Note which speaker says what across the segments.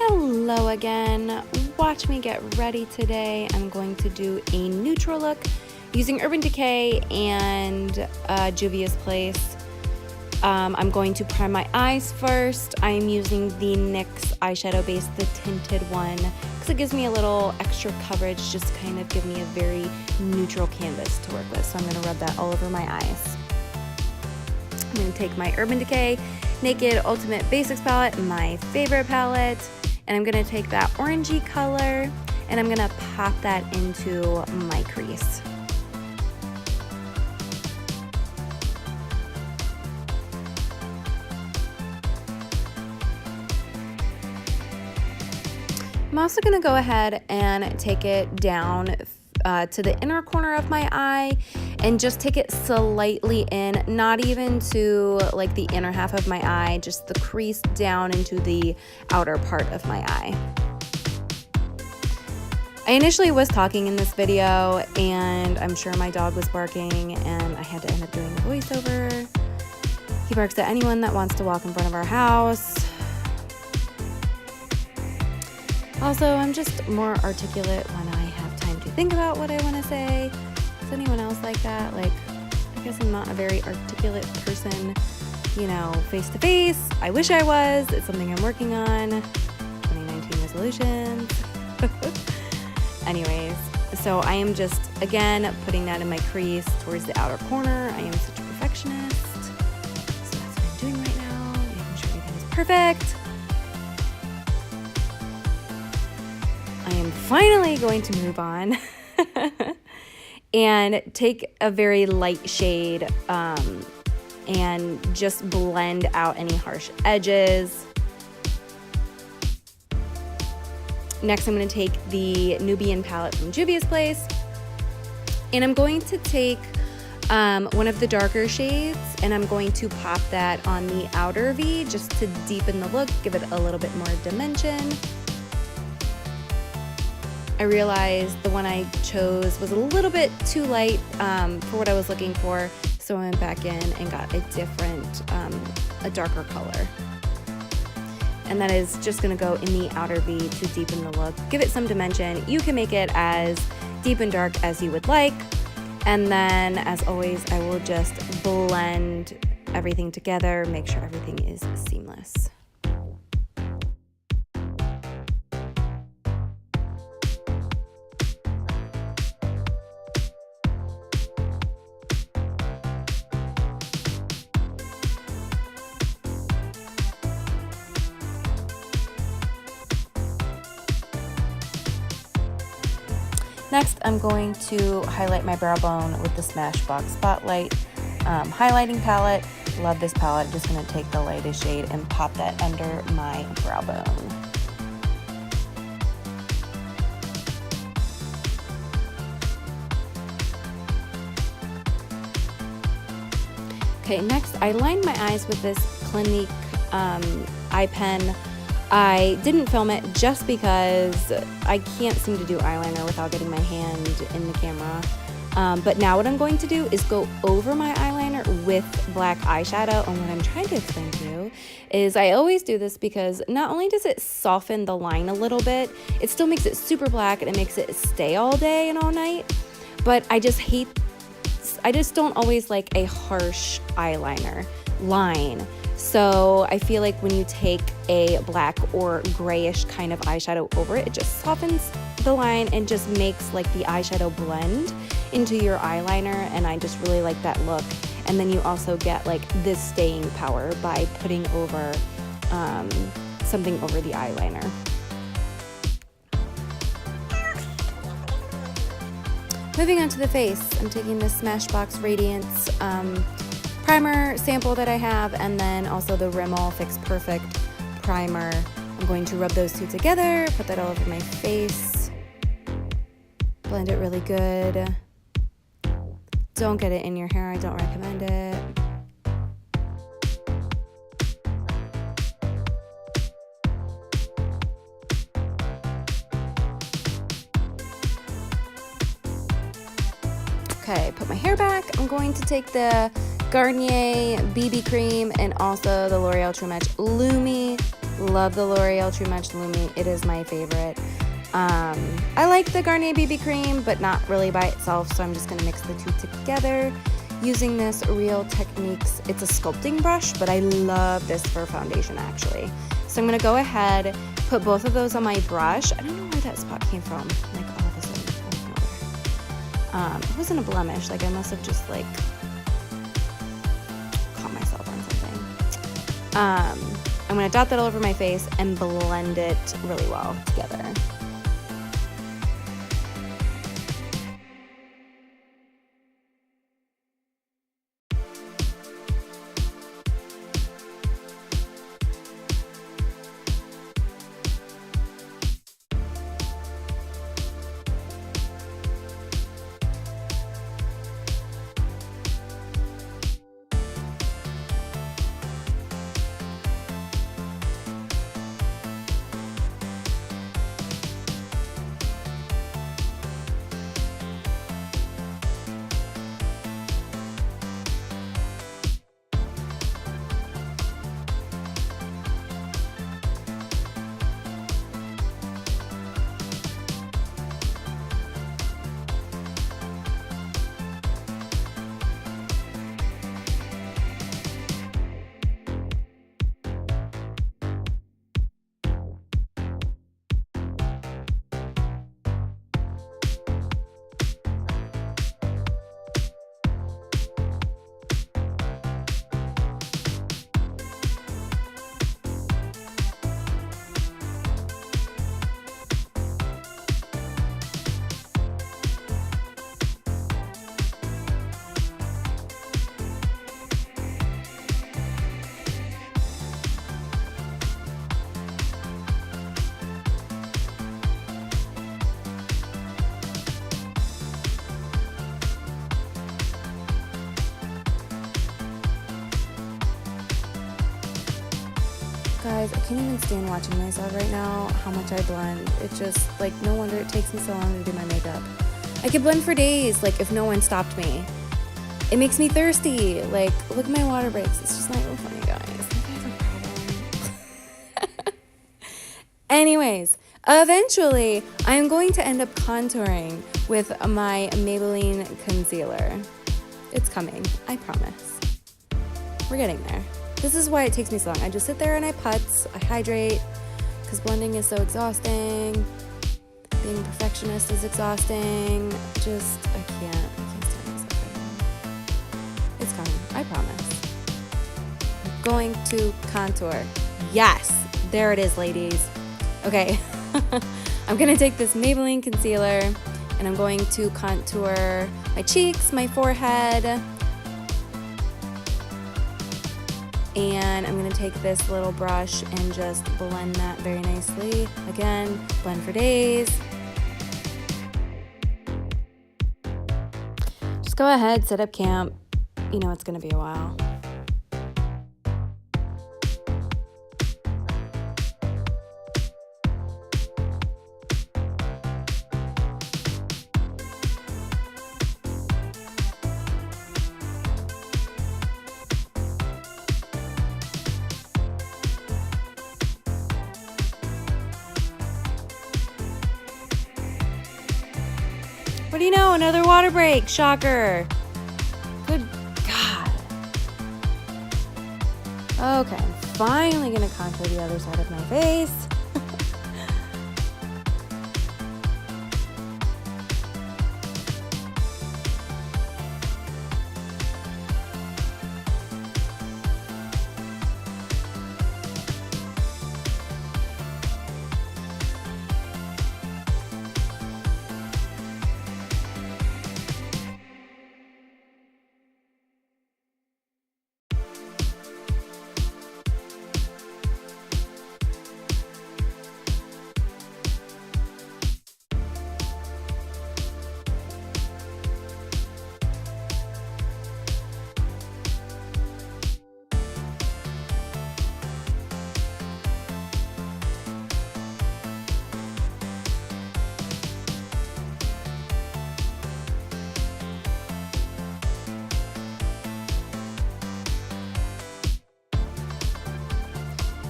Speaker 1: Hello again. Watch me get ready today. I'm going to do a neutral look using Urban Decay and Juvia's Place. I'm going to prime my eyes first. I'm using the NYX eyeshadow base, the tinted one, because it gives me a little extra coverage, just kind of give me a very neutral canvas to work with. So I'm going to rub that all over my eyes. I'm going to take my Urban Decay Naked Ultimate Basics palette, my favorite palette, and I'm going to take that orangey color and I'm going to pop that into my crease. I'm also going to go ahead and take it down to the inner corner of my eye and just take it slightly in, not even to like the inner half of my eye, just the crease down into the outer part of my eye. I initially was talking in this video and I'm sure my dog was barking and I had to end up doing a voiceover. He barks at anyone that wants to walk in front of our house. Also, I'm just more articulate when I have time to think about what I want to say. Is anyone else like that? Like, I guess I'm not a very articulate person, you know, face to face. I wish I was. It's something I'm working on. 2019 resolutions. Anyways, so I am just, again, putting that in my crease towards the outer corner. I am such a perfectionist. So that's what I'm doing right now, making sure everything is perfect. I am finally going to move on and take a very light shade and just blend out any harsh edges. Next, I'm going to take the Nubian palette from Juvia's Place and I'm going to take one of the darker shades and I'm going to pop that on the outer V just to deepen the look, give it a little bit more dimension. I realized the one I chose was a little bit too light for what I was looking for, so I went back in and got a different, a darker color. And that is just gonna go in the outer V to deepen the look, give it some dimension. You can make it as deep and dark as you would like. And then, as always, I will just blend everything together, make sure everything is seamless. Next, I'm going to highlight my brow bone with the Smashbox Spotlight highlighting palette. Love this palette. I'm just going to take the lightest shade and pop that under my brow bone. Okay, next I lined my eyes with this Clinique eye pen. I didn't film it just because I can't seem to do eyeliner without getting my hand in the camera. But now what I'm going to do is go over my eyeliner with black eyeshadow. And what I'm trying to explain to you is I always do this because not only does it soften the line a little bit, it still makes it super black and it makes it stay all day and all night. But I just don't always like a harsh eyeliner line. So I feel like when you take a black or grayish kind of eyeshadow over it, it just softens the line and just makes like the eyeshadow blend into your eyeliner, and I just really like that look. And then you also get like this staying power by putting over something over the eyeliner. Moving on to the face, I'm taking this Smashbox Radiance primer sample that I have, and then also the Rimmel Fix Perfect primer. I'm going to rub those two together, put that all over my face, blend it really good. Don't get it in your hair, I don't recommend it. Okay, put my hair back. I'm going to take the Garnier BB cream and also the L'Oreal True Match Lumi Love the L'Oreal True Match Lumi. It is my favorite. I like the Garnier BB cream, but not really by itself, so I'm just going to mix the two together using this Real Techniques. It's a sculpting brush, but I love this for foundation actually. So I'm going to go ahead, put both of those on my brush. I don't know where that spot came from, like all of a sudden, out of nowhere. It wasn't a blemish, like I must have just like caught myself on something. I'm going to dot that all over my face and blend it really well together. Guys, I can't even stand watching myself right now, how much I blend. It just, like, no wonder it takes me so long to do my makeup. I could blend for days, like, if no one stopped me. It makes me thirsty. Like, look at my water breaks. It's just not real funny, guys. Like, I have a problem. Anyways, eventually, I am going to end up contouring with my Maybelline concealer. It's coming, I promise. We're getting there. This is why it takes me so long. I just sit there and I putz, I hydrate, because blending is so exhausting. Being a perfectionist is exhausting. I can't stand myself right now. It's coming, I promise. I'm going to contour. Yes, there it is, ladies. Okay, I'm gonna take this Maybelline concealer and I'm going to contour my cheeks, my forehead, and I'm going to take this little brush and just blend that very nicely. Again, blend for days. Just go ahead, set up camp. You know it's going to be a while. What do you know? Another water break. Shocker. Good God. Okay, I'm finally going to contour the other side of my face.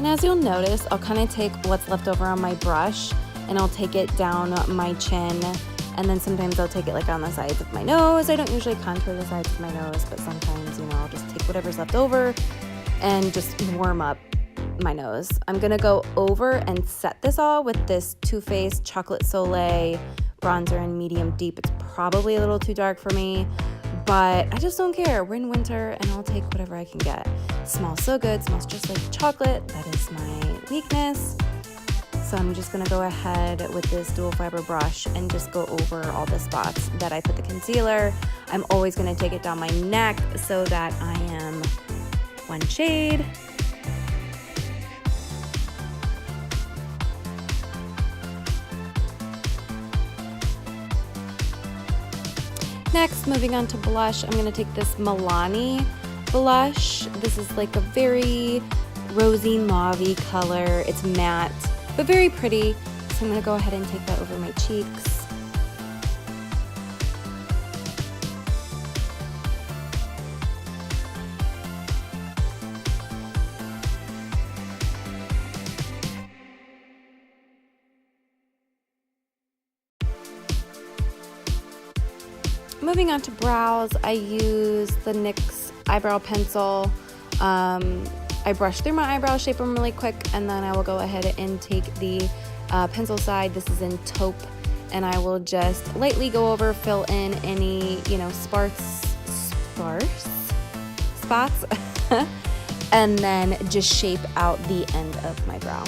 Speaker 1: And as you'll notice, I'll kind of take what's left over on my brush and I'll take it down my chin, and then sometimes I'll take it like on the sides of my nose. I don't usually contour the sides of my nose, but sometimes, you know, I'll just take whatever's left over and just warm up my nose. I'm gonna go over and set this all with this Too Faced Chocolate Soleil bronzer in medium deep. It's probably a little too dark for me, but I just don't care. We're in winter and I'll take whatever I can get. It smells so good, it smells just like chocolate. That is my weakness. So I'm just gonna go ahead with this dual fiber brush and just go over all the spots that I put the concealer. I'm always gonna take it down my neck so that I am one shade. Next, moving on to blush, I'm gonna take this Milani blush. This is like a very rosy mauve-y color. It's matte, but very pretty. So I'm gonna go ahead and take that over my cheeks. Moving on to brows, I use the NYX eyebrow pencil. I brush through my eyebrows, shape them really quick, and then I will go ahead and take the pencil side. This is in taupe, and I will just lightly go over, fill in any, you know, sparse spots, and then just shape out the end of my brow.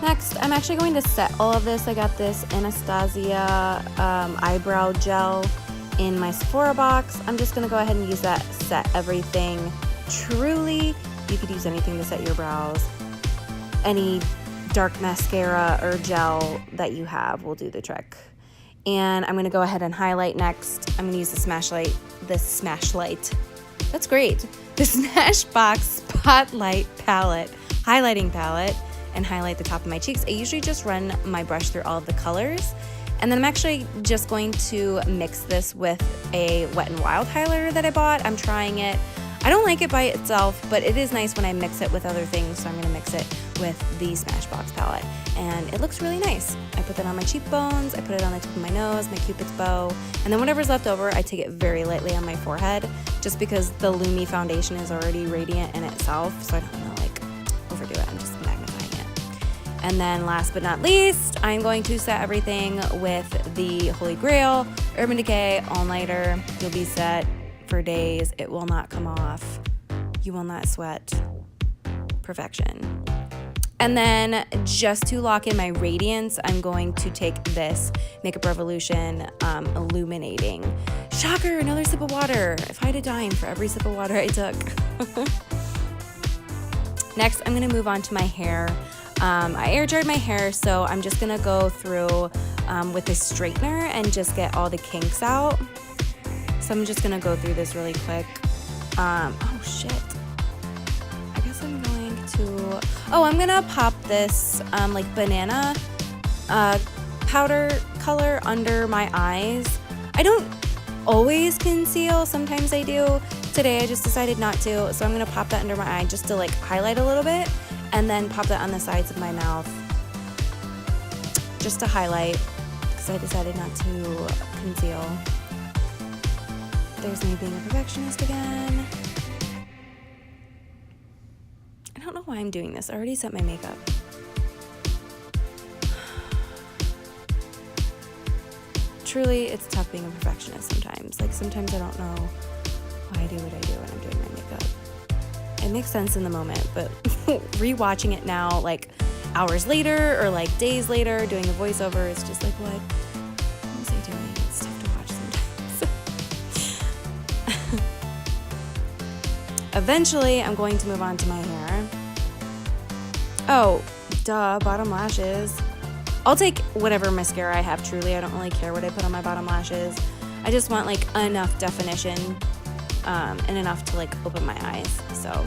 Speaker 1: Next, I'm actually going to set all of this. I got this Anastasia eyebrow gel in my Sephora box. I'm just gonna go ahead and use that, set everything. Truly, you could use anything to set your brows. Any dark mascara or gel that you have will do the trick. And I'm gonna go ahead and highlight next. I'm gonna use the Smashlight, that's great. The Smashbox Spotlight palette, highlighting palette, and highlight the top of my cheeks. I usually just run my brush through all of the colors, and then I'm actually just going to mix this with a Wet n Wild highlighter that I bought. I'm trying it. I don't like it by itself, but it is nice when I mix it with other things, so I'm gonna mix it with the Smashbox palette, and it looks really nice. I put that on my cheekbones, I put it on the tip of my nose, my Cupid's bow, and then whatever's left over, I take it very lightly on my forehead, just because the Lumi foundation is already radiant in itself, so I don't wanna like overdo it. I'm just magnifying it. And then last but not least, I'm going to set everything with the Holy Grail Urban Decay All-Nighter. You'll be set for days. It will not come off. You will not sweat. Perfection. And then just to lock in my radiance, I'm going to take this Makeup Revolution Illuminating. Shocker, another sip of water. If I had a dime for every sip of water I took. Next, I'm gonna move on to my hair. I air dried my hair, so I'm just gonna go through with this straightener and just get all the kinks out. So I'm just gonna go through this really quick. Oh shit. I guess I'm going to, I'm gonna pop this like banana powder color under my eyes. I don't always conceal, sometimes I do. Today I just decided not to, so I'm gonna pop that under my eye just to like highlight a little bit, and then pop that on the sides of my mouth just to highlight, because I decided not to conceal. There's me being a perfectionist again. I don't know why I'm doing this. I already set my makeup. Truly, it's tough being a perfectionist sometimes. Like, sometimes I don't know why I do what I do when I'm doing my makeup. It makes sense in the moment, but rewatching it now, like hours later or like days later, doing a voiceover, it's just like, what was I doing? It's tough to watch sometimes. Eventually, I'm going to move on to my hair. Oh, duh, bottom lashes. I'll take whatever mascara I have, truly. I don't really care what I put on my bottom lashes. I just want like enough definition and enough to like open my eyes, so.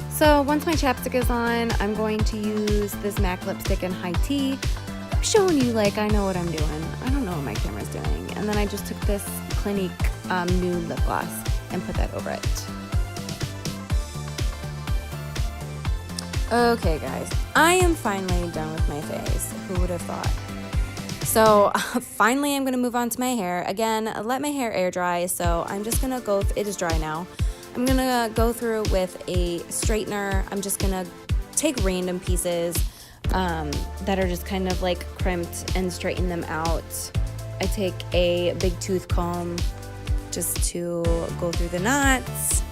Speaker 1: So once my chapstick is on, I'm going to use this MAC lipstick in High Tea. I'm showing you like I know what I'm doing. I don't know what my camera's doing. And then I just took this Clinique nude lip gloss and put that over it. Okay guys, I am finally done with my face. Who would have thought? So finally I'm gonna move on to my hair. Again, let my hair air dry, so I'm just gonna go, it is dry now. I'm gonna go through with a straightener. I'm just gonna take random pieces that are just kind of like crimped and straighten them out. I take a big tooth comb just to go through the knots.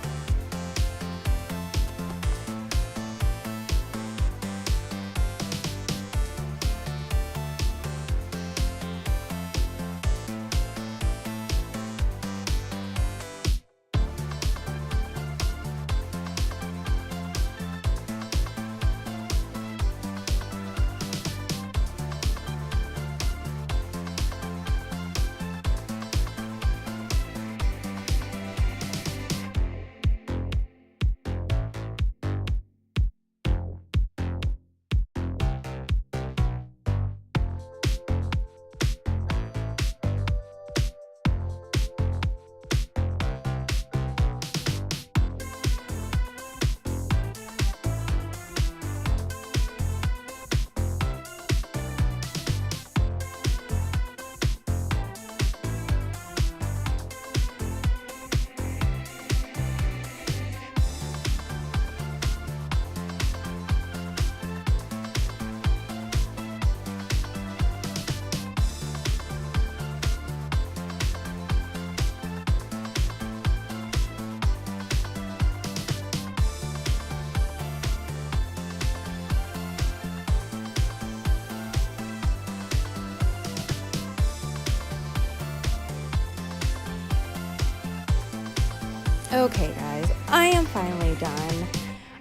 Speaker 1: Okay guys, I am finally done.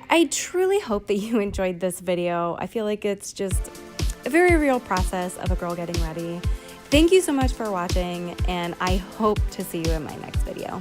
Speaker 1: I truly hope that you enjoyed this video. I feel like it's just a very real process of a girl getting ready. Thank you so much for watching, and I hope to see you in my next video.